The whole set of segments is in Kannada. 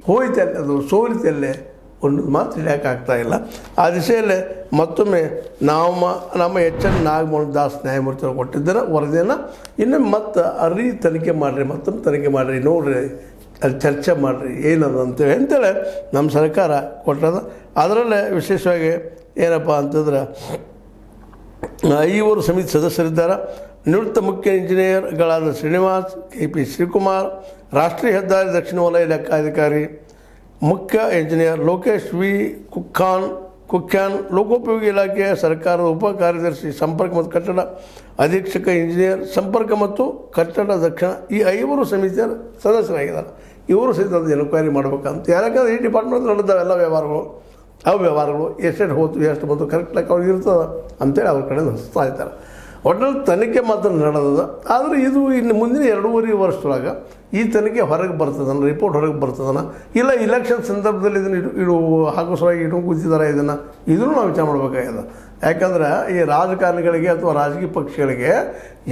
ಹೋಯ್ತಲ್ಲೇ ಅದು ಸೋಲಿತಲ್ಲೇ ಒಂದು ಮಾತು ತಿಳಿಯೋಕ್ಕಾಗ್ತಾಯಿಲ್ಲ. ಆ ದಿಶೆಯಲ್ಲೇ ಮತ್ತೊಮ್ಮೆ ನಮ್ಮ ಎಚ್ ಎನ್ ನಾಗಮೋಹನ್ ದಾಸ್ ನ್ಯಾಯಮೂರ್ತಿಗಳು ಕೊಟ್ಟಿದ್ದಾರೆ ವರದಿಯನ್ನು. ಇನ್ನು ಮತ್ತೆ ತನಿಖೆ ಮಾಡಿರಿ, ಮತ್ತೊಮ್ಮೆ ತನಿಖೆ ಮಾಡಿರಿ, ನೋಡಿರಿ, ಅಲ್ಲಿ ಚರ್ಚೆ ಮಾಡಿರಿ ಏನದು ಅಂತೇಳಿ ನಮ್ಮ ಸರ್ಕಾರ ಕೊಟ್ಟದ. ಅದರಲ್ಲೇ ವಿಶೇಷವಾಗಿ ಏನಪ್ಪ ಅಂತಂದ್ರೆ 5 ಸಮಿತಿ ಸದಸ್ಯರಿದ್ದಾರೆ. ನಿವೃತ್ತ ಮುಖ್ಯ ಇಂಜಿನಿಯರ್ಗಳಾದ ಶ್ರೀನಿವಾಸ್, KP ಶ್ರೀಕುಮಾರ್, ರಾಷ್ಟ್ರೀಯ ಹೆದ್ದಾರಿ ದಕ್ಷಿಣ ವಲಯ ಲೆಕ್ಕಾಧಿಕಾರಿ, ಮುಖ್ಯ ಇಂಜಿನಿಯರ್ ಲೋಕೇಶ್ V ಕುಖ್ಯಾನ್, ಲೋಕೋಪಯೋಗಿ ಇಲಾಖೆಯ ಸರ್ಕಾರದ ಉಪ ಕಾರ್ಯದರ್ಶಿ ಸಂಪರ್ಕ ಮತ್ತು ಕಟ್ಟಡ ಅಧೀಕ್ಷಕ ಇಂಜಿನಿಯರ್, ಸಂಪರ್ಕ ಮತ್ತು ಕಟ್ಟಡ ದಕ್ಷಿಣ, ಈ 5 ಸಮಿತಿಯ ಸದಸ್ಯರಾಗಿದ್ದಾರೆ. ಇವರು ಸಹಿತ ಅದು ಎನ್ಕ್ವೈರಿ ಮಾಡ್ಬೇಕಂತ. ಯಾಕಂದ್ರೆ ಈ ಡಿಪಾರ್ಟ್ಮೆಂಟ್ ನಡೆದಾವೆ ಎಲ್ಲ ವ್ಯವಹಾರಗಳು ಎಷ್ಟೆಷ್ಟು ಹೋತು ಎಷ್ಟು ಬಂತು ಕರೆಕ್ಟ್ ಲೆಕ್ಕ ಅವ್ರಿಗೆ ಇರ್ತದೆ ಅಂತೇಳಿ ಅವ್ರ ಕಡೆ ನಡೆಸ್ತಾ ಇದ್ದಾರೆ. ಒಟ್ಟಿನಲ್ಲಿ ತನಿಖೆ ಮಾತ್ರ ನಡೆದದ. ಆದರೆ ಇದು ಇನ್ನು ಮುಂದಿನ 2.5 ವರ್ಷದೊಳಗೆ ಈ ತನಿಖೆ ಹೊರಗೆ ಬರ್ತದನ, ರಿಪೋರ್ಟ್ ಹೊರಗೆ ಬರ್ತದನ, ಇಲ್ಲ ಇಲೆಕ್ಷನ್ ಸಂದರ್ಭದಲ್ಲಿ ಇದನ್ನು ಹಾಕೋ ಸಲುವಾಗಿ ಕೂತಿದ್ದಾರೆ. ಇದನ್ನು ನಾವು ವಿಚಾರ ಮಾಡಬೇಕಾಗಿದೆ. ಯಾಕಂದ್ರೆ ಈ ರಾಜಕಾರಣಿಗಳಿಗೆ ಅಥವಾ ರಾಜಕೀಯ ಪಕ್ಷಗಳಿಗೆ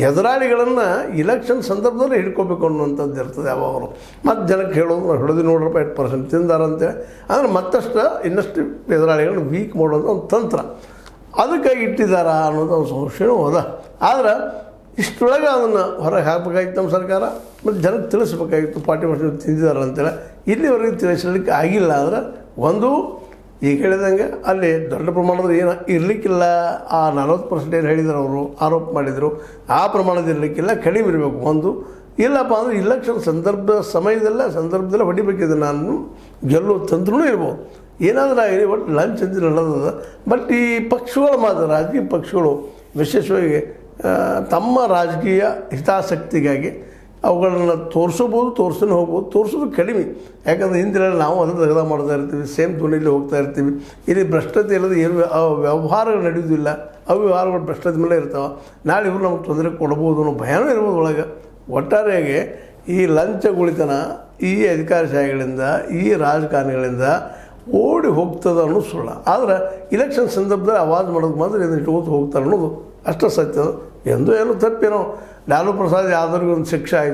ಎದುರಾಳಿಗಳನ್ನು ಇಲೆಕ್ಷನ್ ಸಂದರ್ಭದಲ್ಲಿ ಹಿಡ್ಕೋಬೇಕು ಅನ್ನುವಂಥದ್ದು ಇರ್ತದೆ ಯಾವಾಗಲೂ. ಮತ್ತು ಜನಕ್ಕೆ ಹೇಳೋದು ನಾವು ಹಿಡಿದು ನೋಡ್ರಪ್ಪ 8% ತಿಂದಾರಂತೇಳಿ ಅಂದರೆ ಇನ್ನಷ್ಟು ಎದುರಾಳಿಗಳನ್ನ ವೀಕ್ ಮಾಡೋದು ಒಂದು ತಂತ್ರ. ಅದಕ್ಕಾಗಿ ಇಟ್ಟಿದ್ದಾರ ಅನ್ನೋದು ಒಂದು ಸಂಶಯನೂ ಹೋದ. ಆದ್ರೆ ಇಷ್ಟೊಳಗೆ ಅದನ್ನು ಹೊರಗೆ ಹಾಕಬೇಕಾಗಿತ್ತು ನಮ್ಮ ಸರ್ಕಾರ, ಮತ್ತು ಜನಕ್ಕೆ ತಿಳಿಸ್ಬೇಕಾಗಿತ್ತು 40% ತಿಂದಿದ್ದಾರೆ ಅಂತೇಳಿ. ಇಲ್ಲಿವರೆಗೆ ತಿಳಿಸಲಿಕ್ಕೆ ಆಗಿಲ್ಲ. ಆದರೆ ಒಂದು ಈಗ ಹೇಳಿದಂಗೆ ಅಲ್ಲಿ ದೊಡ್ಡ ಪ್ರಮಾಣದಲ್ಲಿ ಏನು ಇರಲಿಕ್ಕಿಲ್ಲ. ಆ 40% ಏನು ಹೇಳಿದ್ರು ಅವರು ಆರೋಪ ಮಾಡಿದರು, ಆ ಪ್ರಮಾಣದ ಇರಲಿಕ್ಕಿಲ್ಲ, ಕಡಿಮೆ ಇರಬೇಕು. ಒಂದು ಇಲ್ಲಪ್ಪ ಅಂದರೆ ಇಲೆಕ್ಷನ್ ಸಂದರ್ಭದಲ್ಲೇ ಹೊಡಿಬೇಕಿದೆ. ನಾನು ಗೆಲ್ಲುವ ತಂತ್ರನೂ ಇರ್ಬೋದು, ಏನಾದರೂ ಆಗಲಿ. ಒಟ್ಟು ಲಂಚ್ ಅಂತ ನಡೆದದ. ಬಟ್ ಈ ಪಕ್ಷಗಳು ಮಾತ್ರ, ರಾಜಕೀಯ ಪಕ್ಷಗಳು ವಿಶೇಷವಾಗಿ ತಮ್ಮ ರಾಜಕೀಯ ಹಿತಾಸಕ್ತಿಗಾಗಿ ಅವುಗಳನ್ನು ತೋರಿಸಬಹುದು, ಹೋಗ್ಬೋದು. ತೋರಿಸೋದು ಕಡಿಮೆ. ಯಾಕಂದರೆ ಹಿಂದಿನ ನಾವು ಅದನ್ನು ತೆಗೆದ ಮಾಡ್ತಾ ಇರ್ತೀವಿ, ಸೇಮ್ ಧ್ವನಿಯಲ್ಲಿ ಹೋಗ್ತಾ ಇರ್ತೀವಿ. ಇಲ್ಲಿ ಭ್ರಷ್ಟತೆ ಇಲ್ಲದೆ ಏನು ವ್ಯವಹಾರಗಳು ನಡೆಯೋದಿಲ್ಲ. ವ್ಯವಹಾರಗಳು ಭ್ರಷ್ಟತೆ ಮೇಲೆ ಇರ್ತಾವೆ. ನಾಳೆ ಇವರು ನಮ್ಗೆ ತೊಂದರೆ ಕೊಡ್ಬೋದು ಅನ್ನೋ ಭಯನೂ ಇರ್ಬೋದು ಒಳಗೆ. ಒಟ್ಟಾರೆಯಾಗಿ ಈ ಲಂಚಗುಳಿತನ ಈ ಅಧಿಕಾರಶಾಹಿಗಳಿಂದ, ಈ ರಾಜಕಾರಣಿಗಳಿಂದ ಓಡಿ ಹೋಗ್ತದೆ ಅನ್ನೋದು ಸುಳ್ಳ. ಆದರೆ ಇಲೆಕ್ಷನ್ ಸಂದರ್ಭದಲ್ಲಿ ಆವಾಜ್ ಮಾಡೋದು ಮಾತ್ರ ಇದನ್ನು ಇಟ್ಕೋತ ಹೋಗ್ತಾರೆ ಅನ್ನೋದು ಅಷ್ಟು ಸತ್ಯ. ಏನೋ ತಪ್ಪೇನೋ ಲಾಲು ಪ್ರಸಾದ್ ಯಾದವ್ರಿಗೆ ಒಂದು ಶಿಕ್ಷೆ ಆಯಿತು.